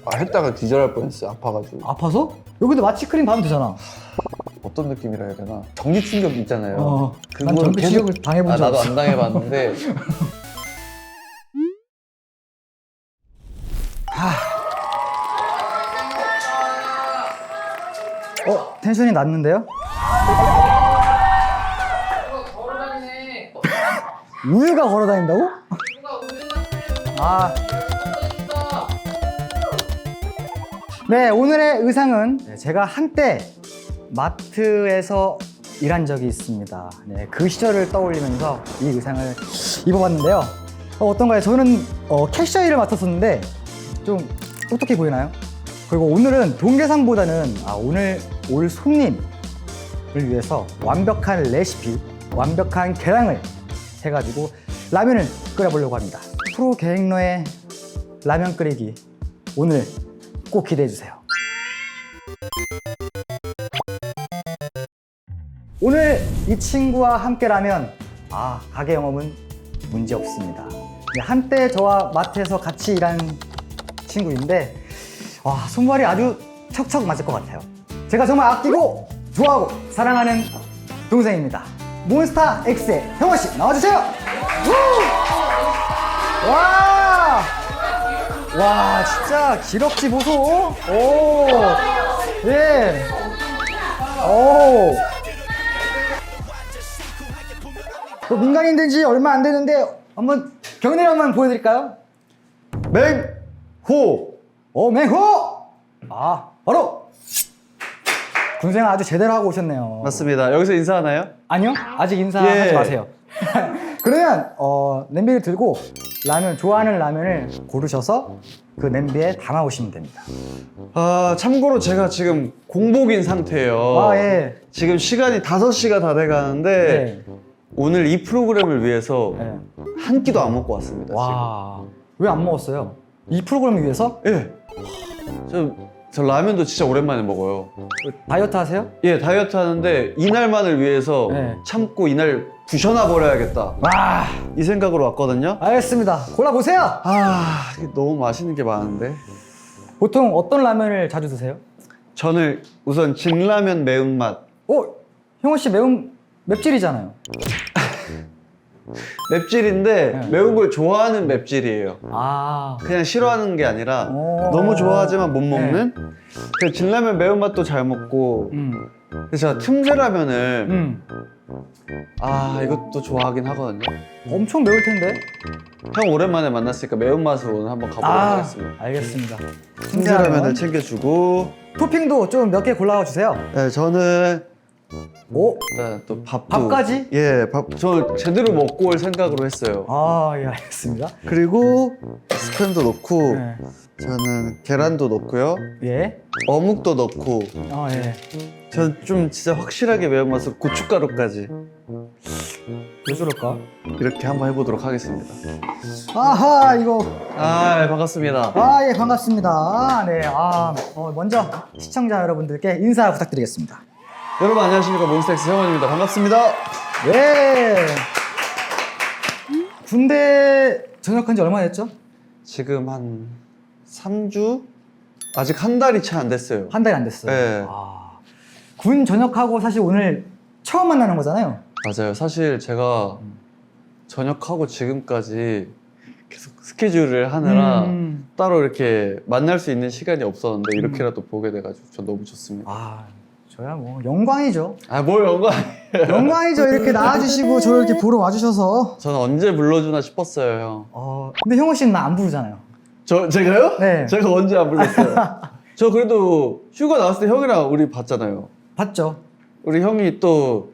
아, 했다가 기절할 뻔했어요. 아파가지고. 아파서? 여기도 마취크림 바르면 되잖아. 어떤 느낌이라 해야 되나? 전기 충격 있잖아요. 난 전기 충격을 당해본 적 나도 없어. 안 당해봤는데. 텐션이 낮는데요? 걸어다니네. 우유가 걸어다닌다고? 누가 우유를 아, 있어. 네, 오늘의 의상은 제가 한때 마트에서 일한 적이 있습니다. 네, 그 시절을 떠올리면서 이 의상을 입어봤는데요. 어떤가요? 저는 캐셔 일을 맡았었는데 좀 똑똑해 보이나요? 그리고 오늘은 동계상보다는 오늘 올 손님을 위해서 완벽한 레시피, 완벽한 계량을 해가지고 라면을 끓여보려고 합니다. 프로 계획러의 라면 끓이기 오늘 꼭 기대해주세요. 오늘 이 친구와 함께라면 가게 영업은 문제 없습니다. 한때 저와 마트에서 같이 일한 친구인데 손발이 아주 척척 맞을 것 같아요. 제가 정말 아끼고 좋아하고 사랑하는 동생입니다. 몬스타 X의 형원 씨 나와주세요. 와, 와 진짜 기럭지 보소. 오, 예, 오. 민간인 된 지 얼마 안 되는데 한번 경례를 한번 보여드릴까요? 맹호! 맹호! 바로! 군생 아주 제대로 하고 오셨네요. 맞습니다. 여기서 인사하나요? 아니요, 아직 인사하지 예. 마세요. 그러면 냄비를 들고 좋아하는 라면을 고르셔서 그 냄비에 담아 오시면 됩니다. 참고로 제가 지금 공복인 상태예요. 예. 지금 시간이 5시가 다 돼가는데 네. 오늘 이 프로그램을 위해서 네. 한 끼도 안 먹고 왔습니다. 와, 왜 안 먹었어요? 이 프로그램을 위해서? 지금. 예. 저 라면도 진짜 오랜만에 먹어요. 다이어트 하세요? 예, 다이어트 하는데 이날만을 위해서 네. 참고 이날 부셔놔 버려야겠다. 와, 이 생각으로 왔거든요. 알겠습니다. 골라보세요. 이게 너무 맛있는 게 많은데. 보통 어떤 라면을 자주 드세요? 저는 우선 진라면 매운맛. 형원 씨 맵찔이잖아요. 맵찔인데 네. 매운 걸 좋아하는 맵찔이에요. 그냥 싫어하는 게 아니라 너무 좋아하지만 못 먹는. 그래서 진라면 매운맛도 잘 먹고. 그래서 제가 틈새라면을 이것도 좋아하긴 하거든요. 엄청 매울 텐데. 형 오랜만에 만났으니까 매운맛으로 오늘 한번 가보도록 하겠습니다. 알겠습니다. 틈새라면을 챙겨주고. 토핑도 좀 몇 개 골라와 주세요. 네, 저는 오, 일단 또 밥도. 밥까지? 예, 저 제대로 먹고 올 생각으로 했어요. 예, 알겠습니다. 그리고 스팸도 넣고, 네. 저는 계란도 넣고요. 예. 어묵도 넣고, 예. 전 좀 진짜 확실하게 매운맛으로 고춧가루까지 왜 저럴까? 이렇게 한번 해보도록 하겠습니다. 이거. 반갑습니다. 예, 반갑습니다. 네. 먼저 시청자 여러분들께 인사 부탁드리겠습니다. 여러분 안녕하십니까, 몬스타엑스 형원입니다. 반갑습니다. 예. 군대 전역한 지 얼마 됐죠? 지금 한 3주? 아직 한 달이 채 안 됐어요. 한 달이 안 됐어요. 네. 군 전역하고 사실 오늘 처음 만나는 거잖아요. 맞아요. 사실 제가 전역하고 지금까지 계속 스케줄을 하느라 따로 이렇게 만날 수 있는 시간이 없었는데 이렇게라도 보게 돼가지고 전 너무 좋습니다. 저야 뭐 영광이죠. 뭘 영광. 영광이죠. 이렇게 나와주시고 저를 이렇게 보러 와주셔서. 저는 언제 불러주나 싶었어요, 형. 근데 형호 씨는 나 안 부르잖아요. 제가요? 네. 제가 언제 안 불렀어요? 저 그래도 휴가 나왔을 때 형이랑 우리 봤잖아요. 봤죠? 우리 형이 또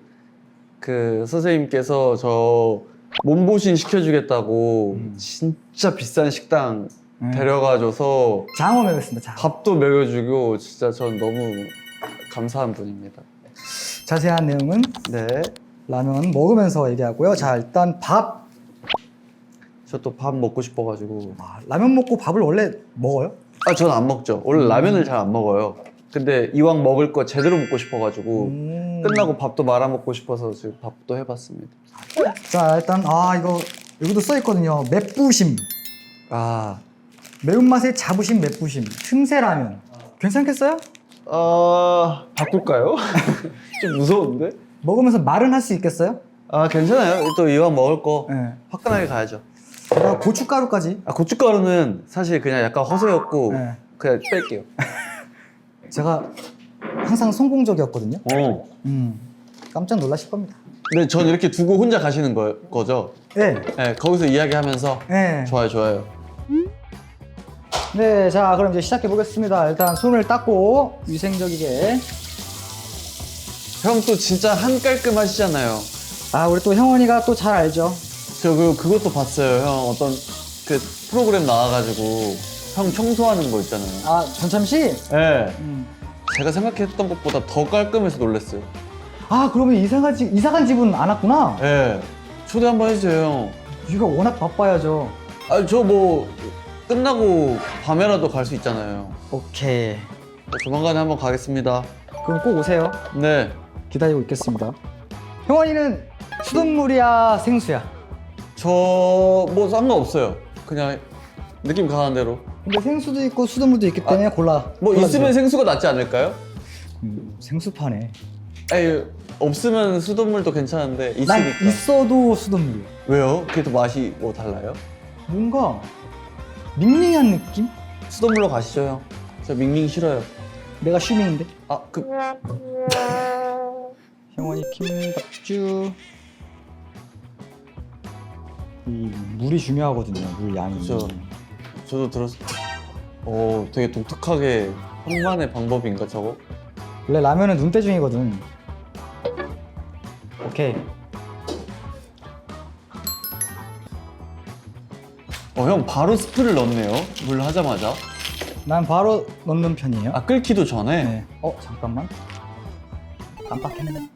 그 선생님께서 저 몸보신 시켜주겠다고 진짜 비싼 식당 데려가줘서 장어 먹였습니다. 장어. 밥도 먹여주고 진짜 전 너무 감사한 분입니다. 자세한 내용은 네. 라면 먹으면서 얘기하고요. 자, 일단 밥. 저 또 밥 먹고 싶어가지고. 라면 먹고 밥을 원래 먹어요? 전 안 먹죠. 원래 라면을 잘 안 먹어요. 근데 이왕 먹을 거 제대로 먹고 싶어가지고 끝나고 밥도 말아 먹고 싶어서 지금 밥도 해봤습니다. 자, 일단 이거 여기도 써 있거든요. 맵부심. 매운맛의 자부심 맵부심 틈새 라면 괜찮겠어요? 바꿀까요? 좀 무서운데? 먹으면서 말은 할 수 있겠어요? 아, 괜찮아요. 또 이왕 먹을 거 네. 화끈하게 가야죠. 게다가 고춧가루까지. 아, 고춧가루는 사실 그냥 약간 허세였고 네. 그냥 뺄게요. 제가 항상 성공적이었거든요. 어. 깜짝 놀라실 겁니다. 근데 전 이렇게 두고 혼자 가시는 거죠? 네. 네, 거기서 이야기하면서 네. 좋아요, 좋아요. 네, 자 그럼 이제 시작해 보겠습니다. 일단 손을 닦고 위생적이게. 형 또 진짜 한 깔끔 하시잖아요. 아 우리 또 형원이가 또 잘 알죠. 저 그것도 봤어요. 형 어떤 그 프로그램 나와가지고 형 청소하는 거 있잖아요. 아 전참시? 네. 제가 생각했던 것보다 더 깔끔해서 놀랐어요. 아 그러면 이사간 집은 안 왔구나. 네. 초대 한번 해주세요, 형. 이거 워낙 바빠야죠. 아, 저 뭐 끝나고 밤에라도 갈 수 있잖아요. 오케이. 조만간에 한번 가겠습니다. 그럼 꼭 오세요. 네. 기다리고 있겠습니다. 형원이는 수돗물이야 생수야? 저 뭐 상관없어요. 그냥 느낌 강한 대로. 근데 생수도 있고 수돗물도 있기 때문에 골라. 뭐 골라주세요. 있으면 생수가 낫지 않을까요? 생수파네. 에이, 없으면 수돗물도 괜찮은데 난 있으니까. 있어도 수돗물. 왜요? 그게 더 맛이 뭐 달라요? 뭔가 밍밍한 느낌? 수돗물로 가시죠, 형. 저 밍밍 싫어요. 내가 슈밍인데. 아, 형원이 킴밥주. 이 물이 중요하거든요. 물 양이. 그죠. 저도 들었어요. 되게 독특하게 형만의 방법인가 저거? 원래 라면은 눈대중이거든. 오케이. 형 바로 스프를 넣네요. 물 하자마자. 난 바로 넣는 편이에요. 아, 끓기도 전에. 네. 잠깐만. 깜빡했네.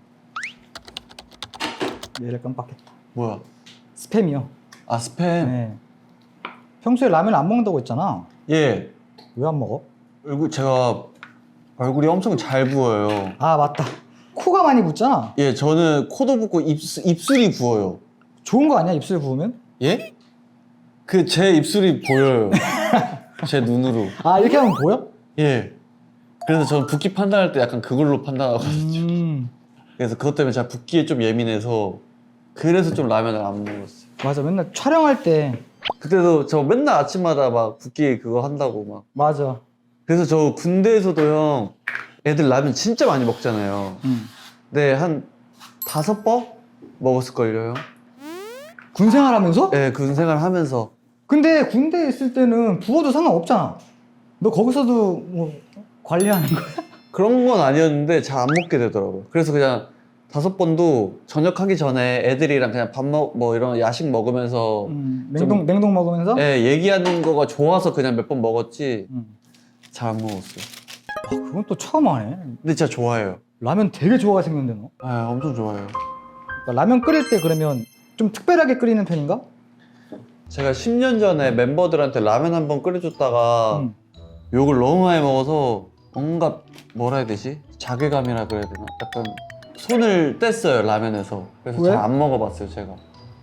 얘를 깜빡했다. 뭐야? 스팸이요. 아, 스팸. 네. 평소에 라면 안 먹는다고 했잖아. 예. 왜 안 먹어? 제가 얼굴이 엄청 잘 부어요. 아 맞다. 코가 많이 붓잖아. 예, 저는 코도 붓고 입술이 부어요. 좋은 거 아니야 입술 부으면? 예? 그 제 입술이 보여요. 제 눈으로. 아 이렇게 하면 보여? 예. 그래서 저는 붓기 판단할 때 약간 그걸로 판단하거든요. 그래서 그것 때문에 제가 붓기에 좀 예민해서 그래서 좀 라면을 안 먹었어요. 맞아. 맨날 촬영할 때. 그때도 저 맨날 아침마다 막 붓기 그거 한다고 막. 맞아. 그래서 저 군대에서도 형 애들 라면 진짜 많이 먹잖아요. 네, 한 5번 먹었을걸요, 형? 군 생활하면서? 네, 군 생활 하면서. 근데 군대에 있을 때는 부어도 상관없잖아. 너 거기서도 뭐 관리하는 거야? 그런 건 아니었는데 잘 안 먹게 되더라고요. 그래서 그냥 5번도 저녁하기 전에 애들이랑 그냥 뭐 이런 야식 먹으면서 냉동 먹으면서? 예, 얘기하는 거가 좋아서 그냥 몇 번 먹었지 잘 안 먹었어요. 아, 그건 또 처음 하네. 근데 진짜 좋아해요. 라면 되게 좋아가 생겼는데 너. 아, 엄청 좋아해요. 그러니까 라면 끓일 때 그러면 좀 특별하게 끓이는 편인가? 제가 10년 전에 멤버들한테 라면 한 번 끓여줬다가 욕을 너무 많이 먹어서 뭔가 뭐라 해야 되지? 자괴감이라 그래야 되나? 약간 손을 뗐어요, 라면에서. 그래서 왜? 잘 안 먹어봤어요, 제가.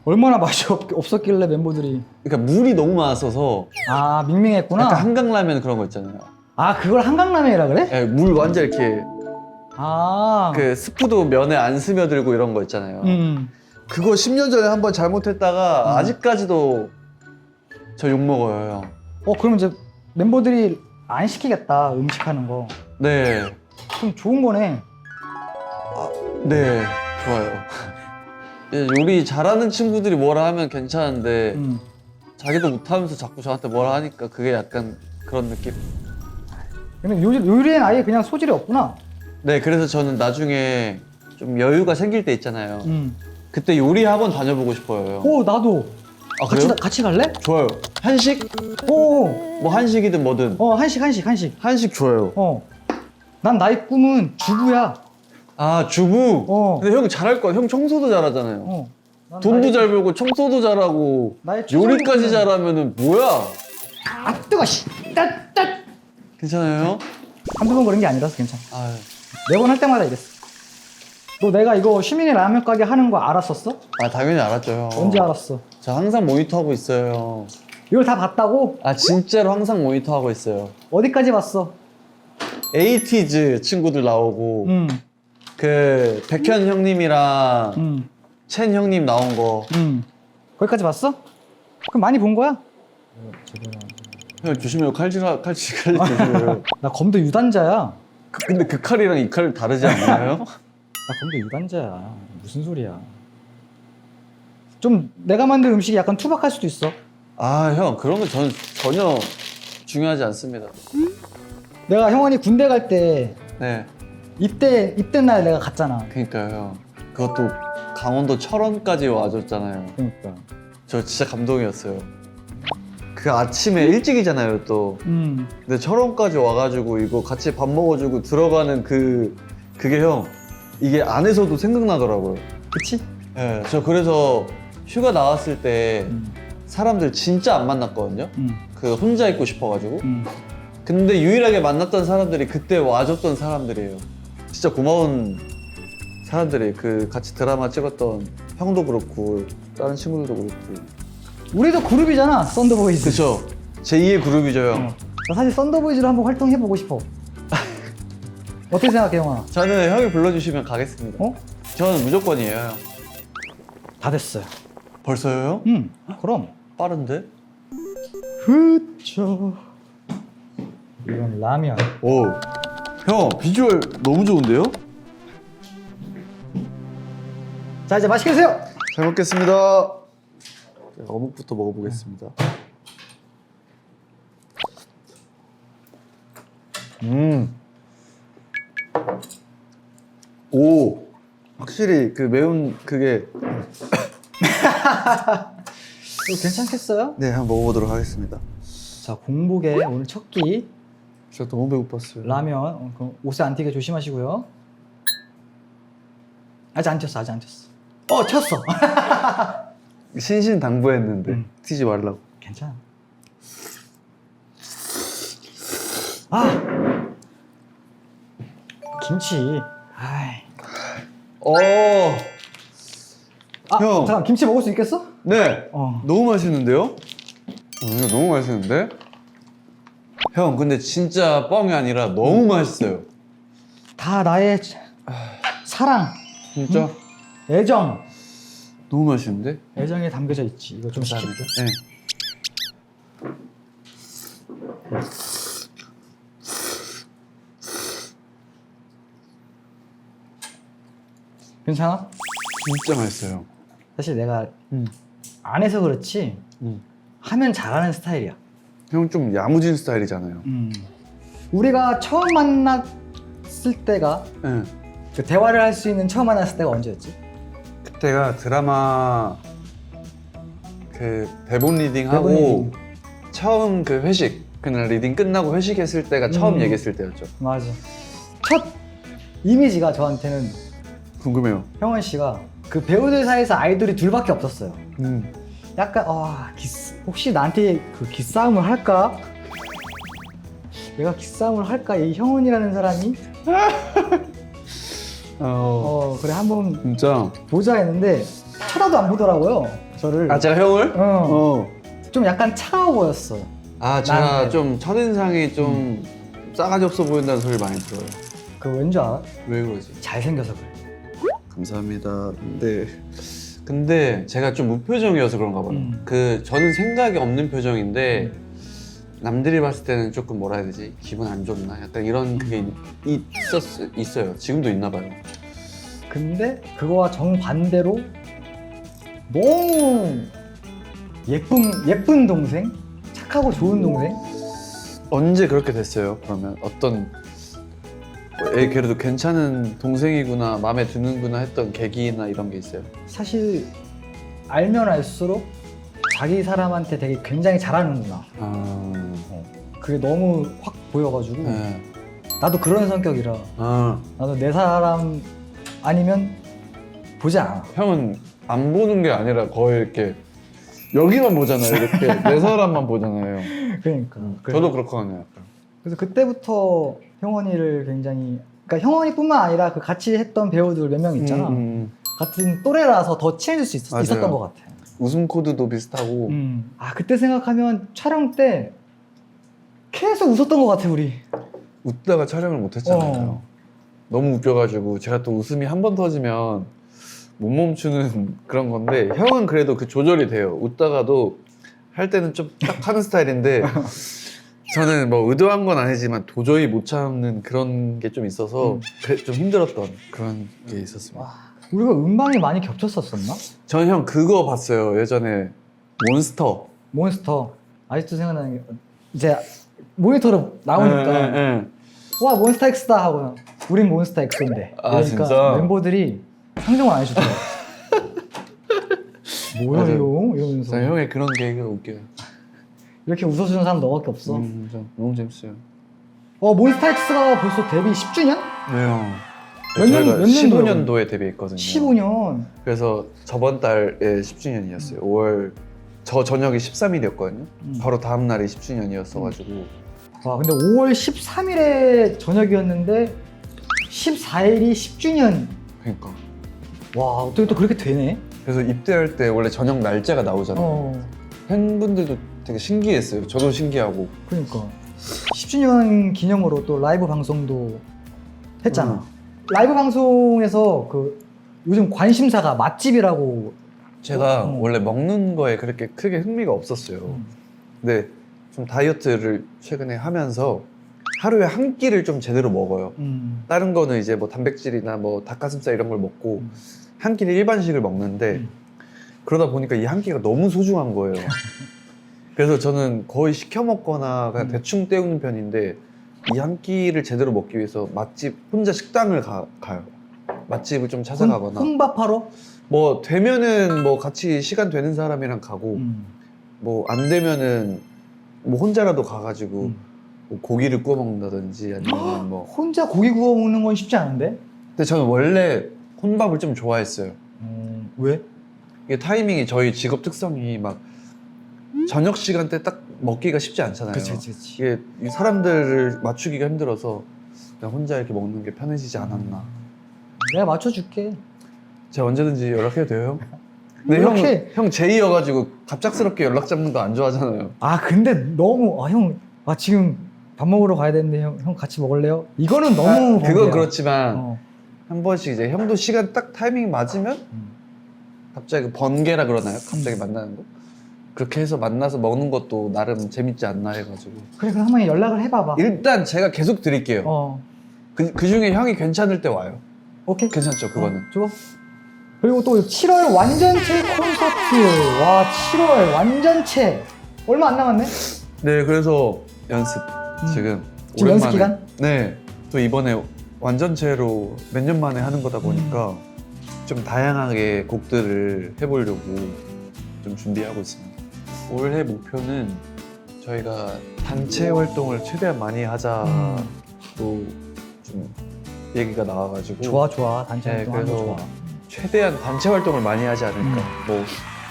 얼마나 맛이 없었길래 멤버들이. 그러니까 물이 너무 많았어서 아 밍밍했구나. 약간 한강라면 그런 거 있잖아요. 아 그걸 한강라면이라 그래? 예, 물 완전 이렇게 아. 그 스프도 면에 안 스며들고 이런 거 있잖아요. 그거 10년 전에 한 번 잘못했다가 아직까지도 저 욕 먹어요, 형. 그럼 이제 멤버들이 안 시키겠다 음식하는 거. 네. 그럼 좋은 거네. 네, 좋아요. 예, 요리 잘하는 친구들이 뭐라 하면 괜찮은데 자기도 못하면서 자꾸 저한테 뭐라 하니까 그게 약간 그런 느낌? 근데 요리엔 아예 그냥 소질이 없구나. 네, 그래서 저는 나중에 좀 여유가 생길 때 있잖아요. 그때 요리 학원 다녀보고 싶어요, 형. 오 나도. 아, 그래요? 같이 갈래? 좋아요. 한식? 오. 뭐 한식이든 뭐든. 한식. 한식 좋아요. 난 나의 꿈은 주부야. 아, 주부? 근데 형 잘할 거야. 형 청소도 잘하잖아요. 돈도 잘 벌고 청소도 잘하고 나의 요리까지 최종은- 잘하면은 뭐야? 아 뜨거 씨. 따. 괜찮아요, 형? 한두 번 그런 게 아니라서 괜찮아. 아유. 매번 할 때마다 이랬어. 너 내가 이거 시민의 라면 가게 하는 거 알았었어? 아, 당연히 알았죠, 형. 언제 알았어? 저 항상 모니터하고 있어요, 형. 이걸 다 봤다고? 아 진짜로 항상 모니터하고 있어요. 어디까지 봤어? 에이티즈 친구들 나오고 응. 그 백현 형님이랑 응. 첸 형님 나온 거. 응. 거기까지 봤어? 그럼 많이 본 거야? 형 조심해요. 칼질 조심해요. 나 검도 유단자야. 근데 그 칼이랑 이 칼 다르지 않나요? 나 검도 유단자야. 무슨 소리야. 좀 내가 만든 음식이 약간 투박할 수도 있어. 아 형 그런 거 저는 전혀 중요하지 않습니다. 내가 형원이 군대 갈 때 네. 입대 날 내가 갔잖아. 그러니까요. 그것도 강원도 철원까지 와줬잖아요. 그러니까. 저 진짜 감동이었어요. 그 아침에 일찍이잖아요 또. 근데 철원까지 와가지고 이거 같이 밥 먹어주고 들어가는 그게 형 이게 안에서도 생각나더라고요. 그치? 네, 저 그래서 휴가 나왔을 때 사람들 진짜 안 만났거든요. 그 혼자 있고 싶어가지고. 근데 유일하게 만났던 사람들이 그때 와줬던 사람들이에요. 진짜 고마운 사람들이 그 같이 드라마 찍었던 형도 그렇고 다른 친구들도 그렇고. 우리도 그룹이잖아, 썬더보이즈. 그쵸. 제2의 그룹이죠 형. 나 사실 썬더보이즈로 한번 활동해보고 싶어. 어떻게 생각해, 형아? 저는 형이 불러주시면 가겠습니다. 어? 저는 무조건이에요 형. 다 됐어요. 벌써요 형? 그럼. 빠른데? 그쵸. 이건 라면. 오. 형 비주얼 너무 좋은데요? 자, 이제 맛있게 드세요! 잘 먹겠습니다. 어묵부터 먹어보겠습니다. 오. 확실히 그 매운 그게. 이거 괜찮겠어요? 네, 한번 먹어보도록 하겠습니다. 자, 공복에 오늘 첫 끼 진짜 너무 배고팠어요. 라면. 옷에 안 튀게 조심하시고요. 아직 안 튀었어, 아직 안 튀었어. 튀었어! 신신당부했는데 튀지 말라고. 괜찮아. 아! 김치. 아이. 형. 잠깐, 김치 먹을 수 있겠어? 네. 어. 너무 맛있는데요? 이거 너무 맛있는데? 형, 근데 진짜 뻥이 아니라 너무 맛있어요. 다 나의 사랑, 진짜? 애정. 너무 맛있는데? 애정에 담겨져 있지. 이거 좀 시킬게. 네. 괜찮아? 진짜 맛있어요. 사실 내가 안 해서 그렇지 하면 잘하는 스타일이야. 형 좀 야무진 스타일이잖아요. 우리가 처음 만났을 때가 네. 그 대화를 할 수 있는 처음 만났을 때가 언제였지? 그때가 드라마 그 대본 리딩하고 대본 리딩. 처음 그 회식 그날 리딩 끝나고 회식했을 때가 처음 얘기했을 때였죠. 맞아. 첫 이미지가 저한테는 궁금해요. 형원 씨가 그 배우들 사이에서 아이돌이 둘밖에 없었어요. 음. 약간 혹시 나한테 그 기싸움을 할까? 내가 기싸움을 할까? 이 형원이라는 사람이 그래 한번 진짜. 보자 했는데 쳐다도 안 보더라고요. 저를. 아 제가 형을? 좀 약간 차가워 보였어. 아 제가 나한테. 좀 첫인상이 좀 싸가지 없어 보인다는 소리 많이 들어요. 그거 왠 줄 알아? 왜 그러지? 잘생겨서 그래. 감사합니다. 네. 근데 제가 좀 무표정이어서 그런가 봐요. 그 저는 생각이 없는 표정인데 남들이 봤을 때는 조금 뭐라 해야 되지? 기분 안 좋나? 약간 이런 그게 있어요. 지금도 있나 봐요. 근데 그거와 정반대로 너무 예쁜 동생? 착하고 좋은 동생? 언제 그렇게 됐어요? 그러면 어떤 그래도 괜찮은 동생이구나, 마음에 드는구나 했던 계기나 이런 게 있어요? 사실 알면 알수록 자기 사람한테 되게 굉장히 잘하는구나. 그게 너무 확 보여가지고 네. 나도 그런 성격이라 나도 내 사람 아니면 보지 않아. 형은 안 보는 게 아니라 거의 이렇게 여기만 보잖아요. 이렇게 내 사람만 보잖아요. 그러니까 저도 그렇고 하네요. 약간. 그래서 그때부터 형원이를 굉장히, 그러니까 형원이뿐만 아니라 그 같이 했던 배우들 몇 명 있잖아. 같은 또래라서 더 친해질 수 있었던 것 같아. 웃음 코드도 비슷하고 아 그때 생각하면 촬영 때 계속 웃었던 것 같아 우리. 웃다가 촬영을 못 했잖아요. 너무 웃겨가지고 제가 또 웃음이 한 번 터지면 못 멈추는 그런 건데 형은 그래도 그 조절이 돼요. 웃다가도 할 때는 좀 딱 하는 스타일인데 저는 뭐 의도한 건 아니지만 도저히 못 참는 그런 게 좀 있어서 좀 힘들었던 그런 게 있었습니다. 우리가 음방이 많이 겹쳤었었나? 저는 형 그거 봤어요. 예전에 몬스터. 몬스터 아직도 생각나는 게 이제 모니터로 나오니까 네. 와 몬스타 X다 하고 우린 몬스타 X인데 아, 그러니까 진짜? 멤버들이 상정을 안 해주더라고. 뭐야 맞아요. 이거 이러면서 저 형의 그런 개그가 웃겨요. 이렇게 웃어주는 사람 너밖에 없어. 너무 재밌어요. 몬스타 X가 벌써 데뷔 10주년? 네, 형. 몇 년- 몇 년도요? 15년도에 데뷔했거든요. 15년. 그래서 저번 달에 10주년이었어요. 5월 저 저녁이 13일이었거든요. 바로 다음 날이 10주년이었어가지고 와 근데 5월 13일에 저녁이었는데 14일이 10주년. 그러니까 와 어떻게 또 그렇게 되네? 그래서 입대할 때 원래 저녁 날짜가 나오잖아요. 팬분들도 되게 신기했어요. 저도 신기하고. 그러니까 10주년 기념으로 또 라이브 방송도 했잖아. 라이브 방송에서 그 요즘 관심사가 맛집이라고. 제가 원래 먹는 거에 그렇게 크게 흥미가 없었어요. 근데 좀 다이어트를 최근에 하면서 하루에 한 끼를 좀 제대로 먹어요. 다른 거는 이제 뭐 단백질이나 뭐 닭가슴살 이런 걸 먹고 한 끼를 일반식을 먹는데 그러다 보니까 이 한 끼가 너무 소중한 거예요. 그래서 저는 거의 시켜 먹거나 그냥 대충 때우는 편인데 이 한 끼를 제대로 먹기 위해서 맛집 혼자 식당을 가요. 맛집을 좀 찾아가거나 혼밥하러? 뭐 되면은 뭐 같이 시간 되는 사람이랑 가고 뭐 안 되면은 뭐 혼자라도 가가지고 뭐 고기를 구워 먹는다든지 아니면 뭐 혼자 고기 구워 먹는 건 쉽지 않은데? 근데 저는 원래 혼밥을 좀 좋아했어요. 왜? 이게 타이밍이 저희 직업 특성이 막 저녁 시간대 딱 먹기가 쉽지 않잖아요. 그렇지. 이게 이 사람들을 맞추기가 힘들어서 그냥 혼자 이렇게 먹는 게 편해지지 않았나. 내가 맞춰줄게. 제가 언제든지 연락해도 돼요, 형? 근데 이렇게- 형 제이여가지고 갑작스럽게 연락 잡는 거 안 좋아하잖아요. 아 근데 너무 형 지금 밥 먹으러 가야 되는데 형 같이 먹을래요? 이거는 너무 그건 번개야. 그렇지만 한 번씩 이제 형도 시간 딱 타이밍 맞으면 갑자기 그 번개라 그러나요? 갑자기 만나는 거? 그렇게 해서 만나서 먹는 것도 나름 재밌지 않나 해가지고 그래 그럼 한번 연락을 해봐봐. 일단 제가 계속 드릴게요. 그 중에 형이 괜찮을 때 와요. 오케이. 괜찮죠, 그거는. 좋아. 그리고 또 7월 완전체 콘서트. 와 7월 완전체 얼마 안 남았네. 네, 그래서 연습 지금 지금 연습 기간? 네, 또 이번에 완전체로 몇 년 만에 하는 거다 보니까 좀 다양하게 곡들을 해보려고 좀 준비하고 있습니다. 올해 목표는 저희가 단체 활동을 최대한 많이 하자고 좀 얘기가 나와가지고 좋아 단체 네, 활동 하는 거 그래서 좋아. 최대한 단체 활동을 많이 하지 않을까. 뭐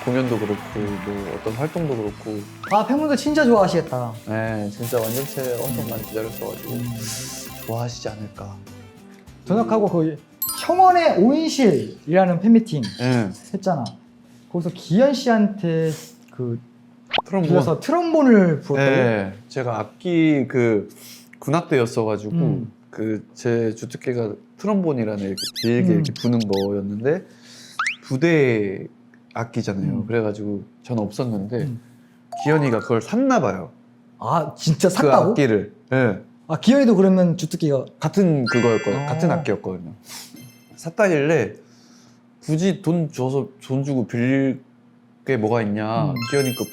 공연도 그렇고 뭐 어떤 활동도 그렇고. 아 팬분들 진짜 좋아하시겠다. 네, 진짜 완전체 엄청 많이 기다렸어가지고 좋아하시지 않을까. 전역하고 그 형원의 오인실이라는 팬미팅 네, 했잖아. 거기서 기현 씨한테 그 트럼본. 빌려서 트럼본을 부었다고? 네, 제가 악기 그 군악대였어가지고 그 제 주특기가 트럼본이라는 이렇게 길게 이렇게 부는 거였는데 부대 악기잖아요. 그래가지고 전 없었는데 기현이가 그걸 샀나 봐요. 아 진짜 그 샀다고? 악기를. 네. 아 기현이도 그러면 주특기가 같은 그거였거든요. 아. 같은 악기였거든요. 샀다길래 굳이 돈 주고 빌릴 게 뭐가 있냐. 기현이 거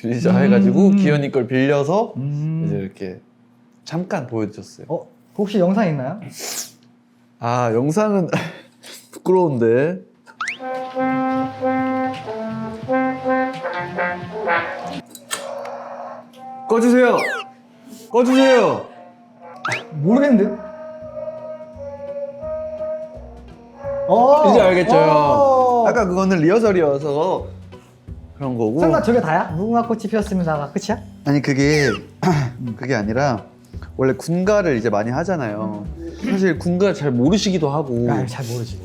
빌리자 해가지고 기현이 걸 빌려서 이제 이렇게 잠깐 보여줬어요. 혹시 영상 있나요? 아, 영상은 부끄러운데. 꺼주세요. 꺼주세요. 모르겠는데? 이제 알겠죠. 어. 아까 그거는 리허설이어서 그런 거고. 설마 저게 다야? 무궁화 꽃이 피었습니다가 끝이야? 아니 그게 아니라 원래 군가를 이제 많이 하잖아요. 사실 군가 잘 모르시기도 하고 아, 잘 모르지.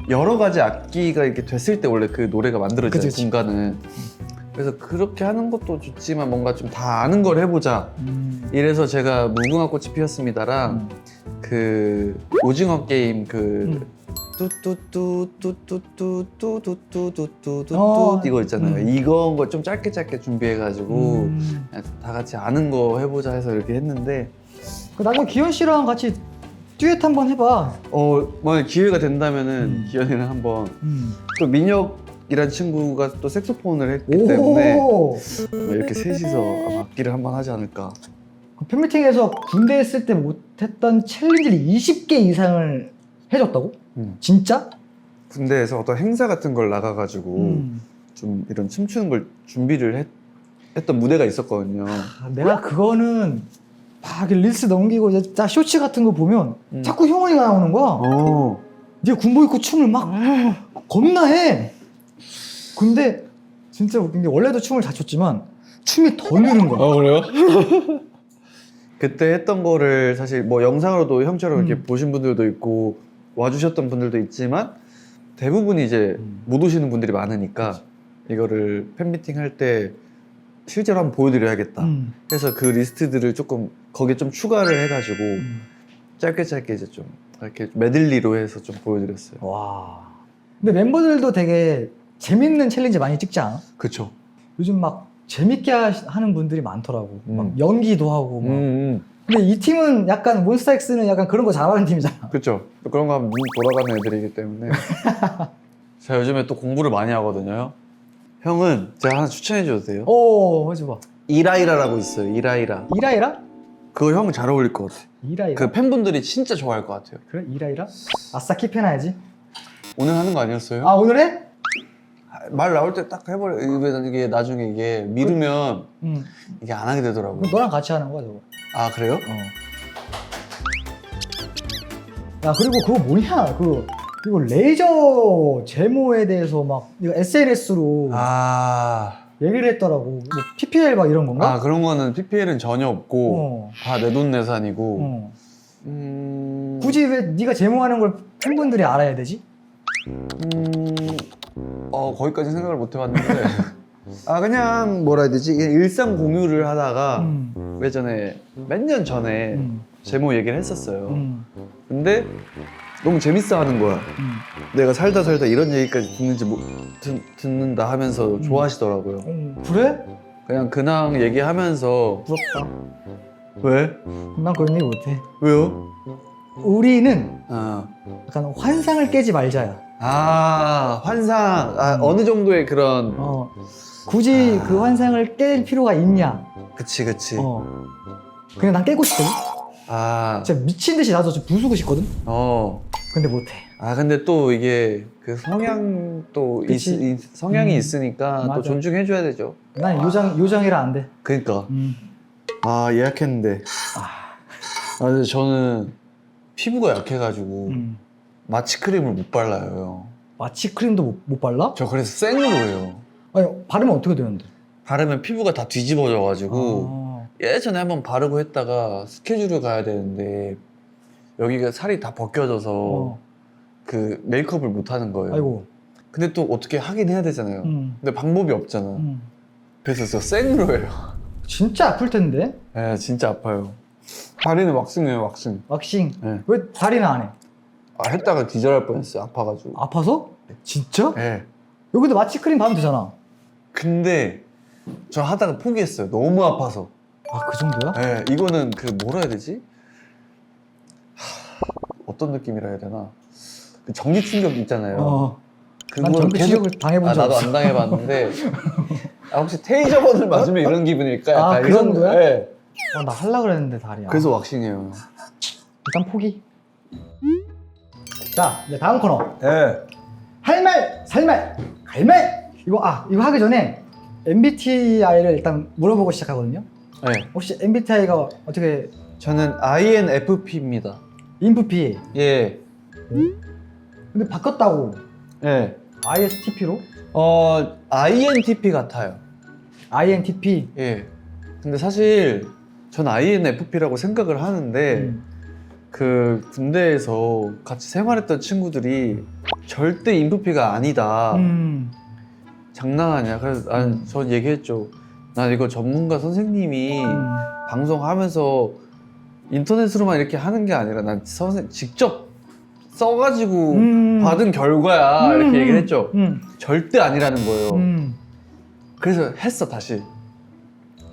여러 가지 악기가 이렇게 됐을 때 원래 그 노래가 만들어져요. 그치, 그치. 공간은. 그래서 그렇게 하는 것도 좋지만 뭔가 좀 다 아는 걸 해보자. 이래서 제가 무궁화 꽃이 피었습니다랑 그 오징어 게임 그 뚜뚜뚜뚜뚜뚜뚜뚜뚜뚜뚜뚜 이거 있잖아요. 이거 거 좀 짧게 준비해가지고 다 같이 아는 거 해보자 해서 이렇게 했는데 나중에 기현 씨랑 같이 듀엣 한번 해봐. 만약 기회가 된다면은 기현이랑 한번 또 민혁이란 친구가 또 색소폰을 했기 때문에 아마 이렇게 셋이서 아마 악기를 한번 하지 않을까. 그 팬미팅에서 군대 있을 때 못했던 챌린지를 20개 이상을 해줬다고? 진짜? 군대에서 어떤 행사 같은 걸 나가가지고 좀 이런 춤추는 걸 준비를 했던 무대가 있었거든요. 내가 그거는 막 이렇게 릴스 넘기고 이제 딱 쇼츠 같은 거 보면 자꾸 형원이가 나오는 거야. 네가 군복 입고 춤을 막 겁나 해. 근데 진짜 웃긴 게 원래도 춤을 잘 췄지만 춤이 더 느는 거야. 그래요? 그때 했던 거를 사실 뭐 영상으로도 형처럼 이렇게 보신 분들도 있고 와주셨던 분들도 있지만 대부분이 이제 못 오시는 분들이 많으니까 이거를 팬미팅 할 때 실제로 한번 보여드려야겠다 해서 그 리스트들을 조금 거기에 좀 추가를 해가지고 짧게 이제 좀 이렇게 메들리로 해서 좀 보여드렸어요. 와. 근데 멤버들도 되게 재밌는 챌린지 많이 찍지 않아? 그쵸. 요즘 막 재밌게 하는 분들이 많더라고. 막 연기도 하고 막. 근데 이 팀은 약간 몬스타엑스는 약간 그런 거 잘하는 팀이잖아. 그쵸. 또 그런 거 하면 눈 돌아가는 애들이기 때문에 제가 요즘에 또 공부를 많이 하거든요. 형은 제가 하나 추천해줘도 돼요? 오, 해줘봐. 이라이라라고 있어요. 이라이라. 이라이라? 그거 형 잘 어울릴 것 같아. 이라이라? 그 팬분들이 진짜 좋아할 것 같아요. 그래? 이라이라? 아싸 킵해놔야지. 오늘 하는 거 아니었어요? 아, 오늘 해? 말 나올 때 딱 해버려. 이게 나중에 이게 미루면 응. 이게 안 하게 되더라고요. 그럼 너랑 같이 하는 거야, 저거. 아 그래요? 야, 그리고 그거 뭐냐? 그리고 레이저 제모에 대해서 막 이거 SNS로 얘기를 했더라고. 뭐 PPL 막 이런 건가? 그런 거는 PPL은 전혀 없고 다 내돈내산이고 굳이 왜 네가 제모하는 걸 팬분들이 알아야 되지? 거기까지 생각을 못 해봤는데 그냥 뭐라 해야 되지? 그냥 일상 공유를 하다가 예전에 몇 년 전에 제모 얘기를 했었어요. 근데 너무 재밌어 하는 거야. 내가 살다 이런 얘기까지 듣는다 하면서 좋아하시더라고요. 그래? 그냥 근황 얘기하면서 부럽다. 왜? 난 그런 얘기 못해. 왜요? 우리는 약간 환상을 깨지 말자야. 환상. 어느 정도의 그런 굳이 그 환상을 깰 필요가 있냐? 그치. 그냥 난 깨고 싶거든? 진짜 미친 듯이 나도 좀 부수고 싶거든? 근데 못해. 근데 또 이게 그 성향 또 성향이 있으니까 맞아. 또 존중해줘야 되죠. 난 요정이라 안 돼. 그니까. 예약했는데. 근데 저는 피부가 약해가지고 마취크림을 못 발라요. 마취크림도 못 발라? 저 그래서 생으로 해요. 아니, 바르면 어떻게 되는데? 바르면 피부가 다 뒤집어져가지고 예전에 한번 바르고 했다가 스케줄을 가야 되는데 여기가 살이 다 벗겨져서 그 메이크업을 못 하는 거예요. 아이고. 근데 또 어떻게 하긴 해야 되잖아요. 근데 방법이 없잖아. 그래서 저 생으로 해요. 진짜 아플 텐데? 네, 진짜 아파요. 다리는 왁싱이에요, 왁싱. 왁싱. 네. 왜 다리는 안 해? 했다가 기절할 뻔했어요, 아파가지고. 아파서? 진짜? 네. 여기도 마취크림 바르면 되잖아. 근데 저 하다가 포기했어요. 너무 아파서. 그 정도야? 네, 이거는 그 뭐라 해야 되지? 어떤 느낌이라 해야 되나? 그 전기 충격 있잖아요. 난 전기 충격을 당해본 적 나도 없어. 안 당해봤는데 혹시 테이저건을 맞으면 이런 기분일까? 약간 그 이런- 정도야? 네. 나 하려고 그랬는데 다리야. 그래서 왁싱해요. 일단 포기. 자, 이제 다음 코너. 네. 할 말, 살 말, 갈 말. 이거 하기 전에 MBTI를 일단 물어보고 시작하거든요. 네. 혹시 MBTI가 어떻게 저는 INFP입니다. 인프피? 예. 근데 바꿨다고. 예. ISTP로? INTP 같아요. INTP. 예. 근데 사실 전 INFP라고 생각을 하는데 그 군대에서 같이 생활했던 친구들이 절대 인프피가 아니다. 장난하냐. 그래서 전 얘기했죠. 난 이거 전문가 선생님이 방송하면서 인터넷으로만 이렇게 하는 게 아니라 난 직접 써가지고 받은 결과야. 이렇게 얘기를 했죠. 절대 아니라는 거예요. 그래서 했어 다시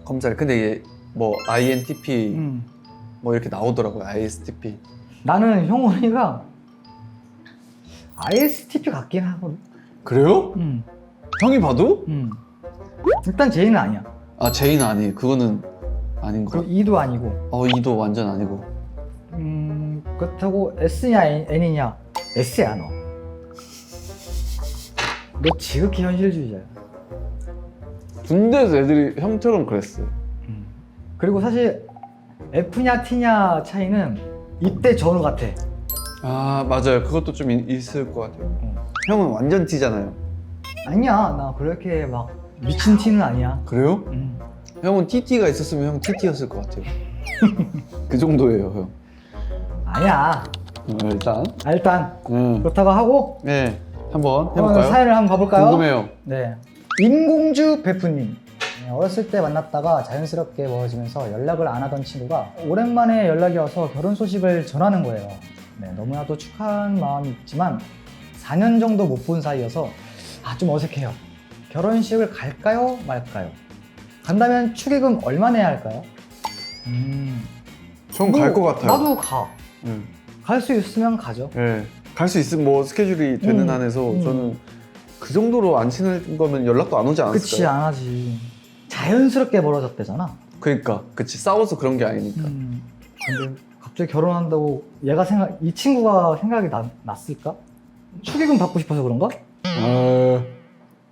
검사를. 근데 이게 뭐 INTP 뭐 이렇게 나오더라고요. ISTP. 나는 형원이가 ISTP 같긴 하거든. 그래요? 형이 봐도? 일단 제이는 아니야. 아 제이는 아니. 그거는 아닌 거. 그리고 E도 아니고. E도 완전 아니고. 그렇다고 S냐 N이냐? S야 너. 너 지극히 현실주의자야. 군대에서 애들이 형처럼 그랬어요. 그리고 사실 F냐 T냐 차이는 이때 전후 같아. 아 맞아요. 그것도 좀 있을 것 같아요. 형은 완전 T잖아요. 아니야, 나 그렇게 막 미친 T는 아니야. 그래요? 형은 TT가 있었으면 형 TT였을 것 같아요. 그 정도예요 형. 아니야. 일단 그렇다고 하고 네 한번 해볼까요? 사연을 한번 가볼까요? 궁금해요. 네, 임공주 베프님. 네, 어렸을 때 만났다가 자연스럽게 멀어지면서 연락을 안 하던 친구가 오랜만에 연락이 와서 결혼 소식을 전하는 거예요. 네, 너무나도 축하한 마음이 있지만 4년 정도 못 본 사이여서 좀 어색해요. 결혼식을 갈까요 말까요? 간다면 축의금 얼마 내야 할까요? 전 갈 것 같아요. 나도 가. 갈 수 있으면 가죠. 네. 갈 수 있으면 뭐 스케줄이 되는 한에서 저는 그 정도로 안 친할 거면 연락도 안 오지 않았을까요? 그치, 안 하지. 자연스럽게 멀어졌대잖아. 그러니까 그치 싸워서 그런 게 아니니까. 근데 갑자기 결혼한다고 이 친구가 생각이 났을까? 축의금 받고 싶어서 그런가?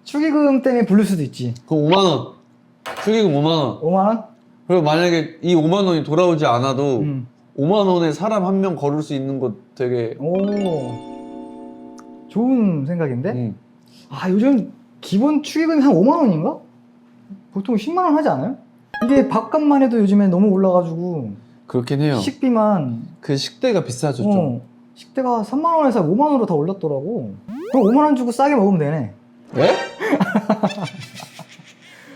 축의금 때문에 부를 수도 있지. 그럼 5만 원. 축의금 5만 원. 5만 원? 그리고 만약에 이 5만 원이 돌아오지 않아도 5만 원에 사람 한 명 걸을 수 있는 것 되게. 오, 좋은 생각인데? 요즘 기본 축의금이 한 5만 원인가? 보통 10만 원 하지 않아요? 이게 밥값만 해도 요즘에 너무 올라가지고 그렇긴 해요. 식비만 그 식대가 비싸죠 좀. 식대가 3만 원에서 5만 원으로 다 올랐더라고. 그럼 5만 원 주고 싸게 먹으면 되네. 네?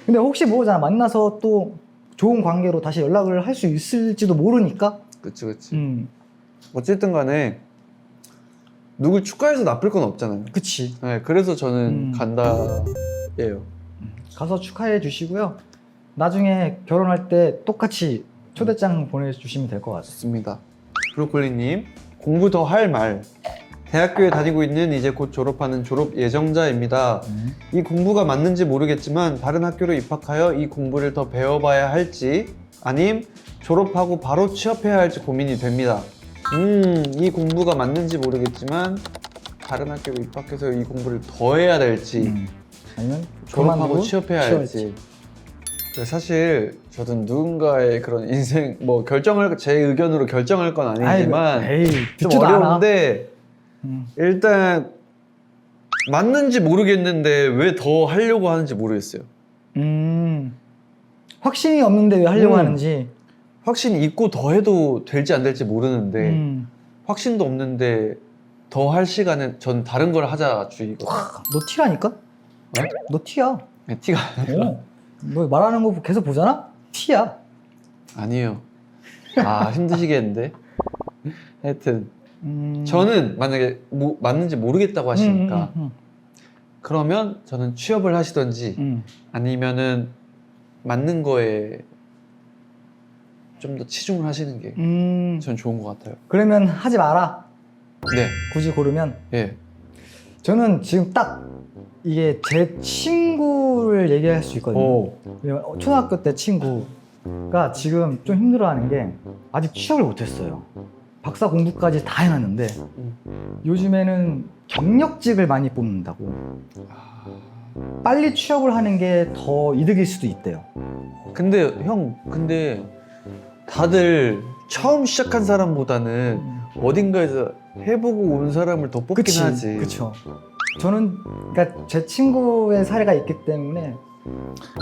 근데 혹시 모르잖아. 만나서 또 좋은 관계로 다시 연락을 할 수 있을지도 모르니까. 그치. 어쨌든 간에 누굴 축하해서 나쁠 건 없잖아요. 그치. 네, 그래서 저는 간다예요. 가서 축하해 주시고요. 나중에 결혼할 때 똑같이 초대장 보내주시면 될 것 같아요. 좋습니다. 브로콜리님, 공부 더 할 말. 대학교에 다니고 있는 이제 곧 졸업하는 졸업 예정자입니다. 이 공부가 맞는지 모르겠지만 다른 학교로 입학하여 이 공부를 더 배워봐야 할지 아님 졸업하고 바로 취업해야 할지 고민이 됩니다. 이 공부가 맞는지 모르겠지만 다른 학교로 입학해서 이 공부를 더 해야 될지 아니면 졸업하고 취업해야 할지. 사실 저도 누군가의 그런 인생 뭐 제 의견으로 결정할 건 아니지만 좀 어려운데 일단 맞는지 모르겠는데 왜 더 하려고 하는지 모르겠어요. 확신이 없는데 왜 하려고 하는지. 확신이 있고 더 해도 될지 안 될지 모르는데 확신도 없는데 더 할 시간은 전 다른 걸 하자 주의거든요. 너 T라니까? 네? 너 T야. 네, T가 아니라. 너 말하는 거 계속 보잖아? T야. 아니에요. 힘드시겠는데. 하여튼 저는 만약에 맞는지 모르겠다고 하시니까 그러면 저는 취업을 하시던지 아니면은 맞는 거에 좀 더 치중을 하시는 게 전 좋은 것 같아요. 그러면 하지 마라. 네. 굳이 고르면. 예. 저는 지금 딱 이게 제 친구를 얘기할 수 있거든요. 초등학교 때 친구가 지금 좀 힘들어하는 게 아직 취업을 못했어요. 박사 공부까지 다 해놨는데 요즘에는 경력직을 많이 뽑는다고. 빨리 취업을 하는 게 더 이득일 수도 있대요. 근데 근데 다들 처음 시작한 사람보다는 어딘가에서 해보고 온 사람을 더 뽑긴 하지. 그쵸. 저는 그러니까 제 친구의 사례가 있기 때문에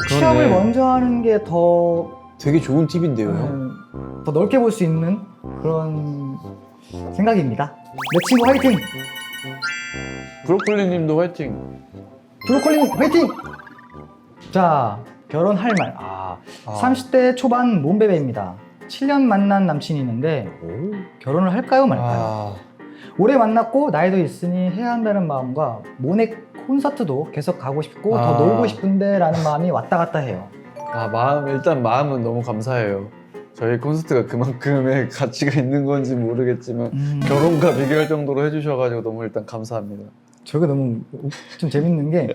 취업을 먼저 하는 게 더 되게 좋은 팁인데요, 형. 더 넓게 볼 수 있는 그런 생각입니다. 내 친구 화이팅! 브로콜리님도 화이팅. 브로콜리 화이팅! 자, 결혼할 말. 30대 초반 몸베베입니다. 7년 만난 남친이 있는데 결혼을 할까요 말까요? 오래 만났고 나이도 있으니 해야 한다는 마음과 모넥 콘서트도 계속 가고 싶고 더 놀고 싶은데 라는 마음이 왔다 갔다 해요. 일단 마음은 너무 감사해요. 저희 콘서트가 그만큼의 가치가 있는 건지 모르겠지만 결혼과 비교할 정도로 해주셔가지고 너무 일단 감사합니다. 저게 너무 좀 재밌는 게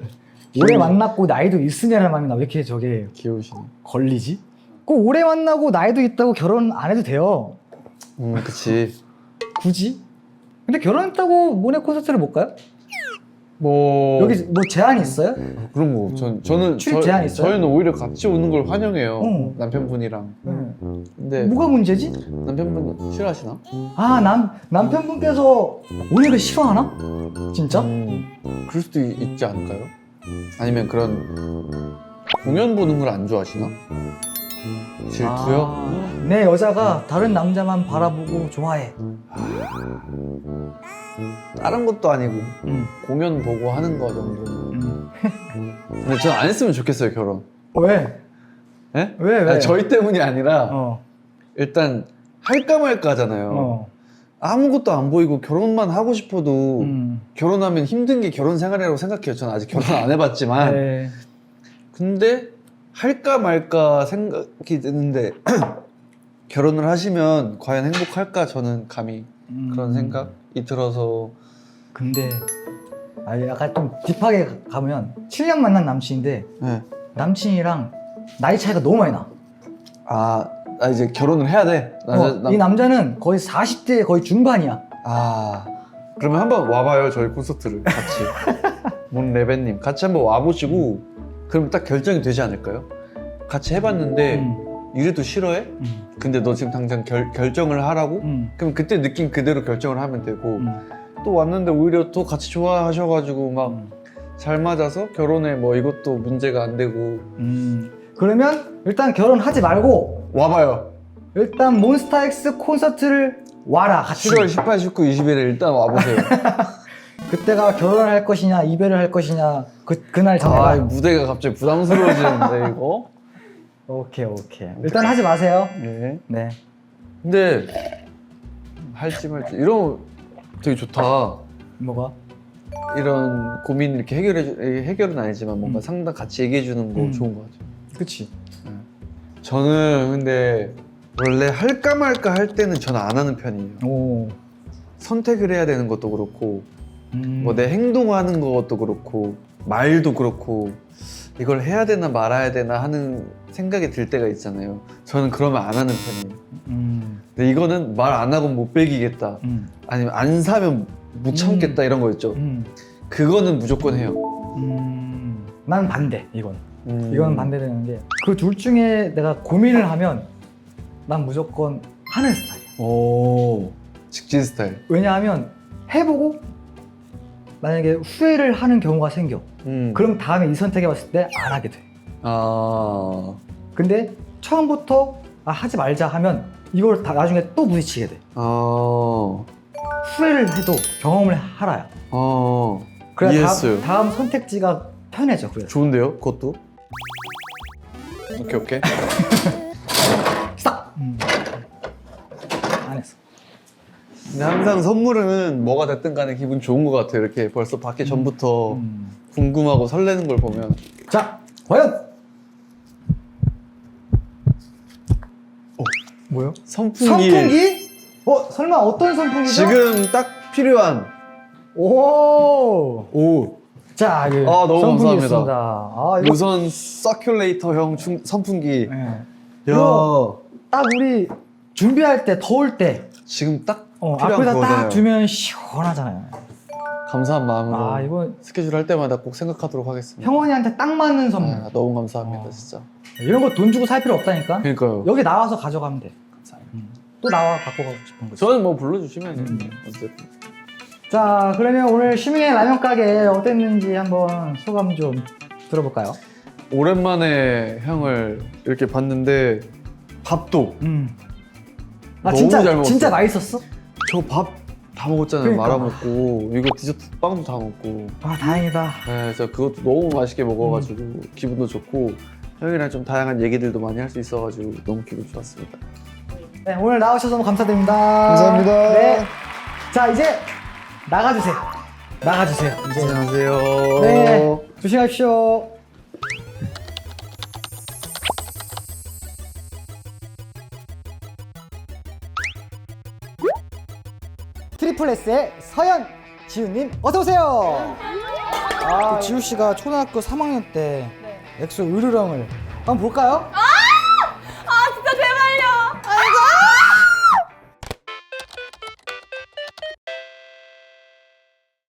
오래 만났고 나이도 있으냐는 마음이 나 왜 이렇게 저게 귀여우시네. 걸리지? 꼭 오래 만나고 나이도 있다고 결혼 안 해도 돼요. 그치. 굳이? 근데 결혼했다고 모넥 콘서트를 못 가요? 뭐 여기 뭐 제한이 있어요? 그런 거. 저는 출입 제한 있어요? 저희는 오히려 같이 오는 걸 환영해요. 어. 남편분이랑. 근데 뭐가 문제지? 남편분 싫어하시나? 남편분께서 모넥을 싫어하나? 진짜? 그럴 수도 있지 않을까요? 아니면 그런 공연 보는 걸 안 좋아하시나? 질투요? 내 여자가 다른 남자만 바라보고 좋아해. 다른 것도 아니고 공연 보고 하는 거 정도. 근데 전 안 했으면 좋겠어요, 결혼. 왜? 예? 왜? 아니, 저희 때문이 아니라 어. 일단 할까 말까 하잖아요. 어. 아무것도 안 보이고 결혼만 하고 싶어도 결혼하면 힘든 게 결혼 생활이라고 생각해요. 저는 아직 결혼 안 해봤지만. 네. 근데 할까 말까 생각이 드는데 결혼을 하시면 과연 행복할까? 저는 감히 그런 생각이 들어서. 근데 약간 좀 딥하게 가면 7년 만난 남친인데 네. 남친이랑 나이 차이가 너무 많이 나. 나 이제 결혼을 해야 돼. 이 남자는 거의 40대 거의 중반이야. 그러면 한번 와봐요, 저희 콘서트를 같이. 몬레베님 같이 한번 와보시고 그럼 딱 결정이 되지 않을까요? 같이 해봤는데 이래도 싫어해? 근데 너 지금 당장 결정을 하라고? 그럼 그때 느낀 그대로 결정을 하면 되고 또 왔는데 오히려 또 같이 좋아하셔가지고 막 잘 맞아서 결혼에 뭐 이것도 문제가 안 되고. 그러면 일단 결혼하지 말고 와봐요. 일단 몬스타엑스 콘서트를 와라 같이. 7월 18, 19, 20일에 일단 와보세요. 그때가 결혼을 할 것이냐 이별을 할 것이냐 그날 정해라. 무대가 갑자기 부담스러워지는데 이거? 오케이. 일단 하지 마세요. 네. 네. 근데 할지 말지 이런 되게 좋다. 뭐가? 이런 고민 이렇게 해결은 아니지만 뭔가 상담 같이 얘기해 주는 거 좋은 것 같아요. 그치. 저는 근데 원래 할까 말까 할 때는 저는 안 하는 편이에요. 오. 선택을 해야 되는 것도 그렇고 뭐 내 행동하는 것도 그렇고 말도 그렇고 이걸 해야 되나 말아야 되나 하는 생각이 들 때가 있잖아요. 저는 그러면 안 하는 편이에요. 근데 이거는 말 안 하고 못 배기겠다. 아니면 안 사면 못 참겠다 이런 거 있죠. 그거는 무조건 해요. 난 반대 이건. 이건 반대되는 게 그 둘 중에 내가 고민을 하면 난 무조건 하는 스타일이야. 오, 직진 스타일. 왜냐하면 해보고 만약에 후회를 하는 경우가 생겨. 그럼 다음에 이 선택해봤을 때 안 하게 돼. 근데 처음부터 하지 말자 하면 이걸 다 나중에 또 부딪히게 돼. 후회를 해도 경험을 하라야. 그래야 이해했어요. 다음 선택지가 편해져. 그래서. 좋은데요? 그것도? 오케이. 스탑! 안 했어. 근데 항상 선물은 뭐가 됐든 간에 기분 좋은 것 같아요. 이렇게 벌써 받기 전부터 궁금하고 설레는 걸 보면. 자, 과연! 뭐요? 선풍기? 설마 어떤 선풍기죠? 지금 딱 필요한. 오! 자, 너무 선풍기 감사합니다. 있습니다. 이거 무선 서큘레이터형 선풍기. 네. 야, 이거 딱 우리 준비할 때 더울 때 지금 딱 필요한 앞에다 딱 거잖아요. 두면 시원하잖아요. 감사한 마음으로 이거 스케줄 할 때마다 꼭 생각하도록 하겠습니다. 형원이한테 딱 맞는 선물. 너무 감사합니다, 진짜. 이런 거 돈 주고 살 필요 없다니까. 그러니까요. 여기 나와서 가져가면 돼. 또 나와 갖고 가고 싶은 거지. 저는 뭐 불러주시면 어쨌든. 자, 그러면 오늘 시민의 라면 가게 어땠는지 한번 소감 좀 들어볼까요? 오랜만에 형을 이렇게 봤는데 밥도 아 너무 잘 먹었어요. 진짜 맛있었어? 저 밥 다 먹었잖아요. 그러니까. 말아먹고 이거 디저트 빵도 다 먹고. 아 다행이다. 네, 그래서 그것도 너무 맛있게 먹어가지고 기분도 좋고 형이랑 좀 다양한 얘기들도 많이 할 수 있어가지고 너무 기분 좋았습니다. 네, 오늘 나오셔서 너무 감사드립니다. 감사합니다. 네. 자 이제 나가주세요. 나가주세요. 이제. 안녕하세요. 네. 조심하십시오. 트리플 S의 서연 지우님 어서 오세요. 지우 씨가 초등학교 3학년 때 엑소 으르렁을 한번 볼까요?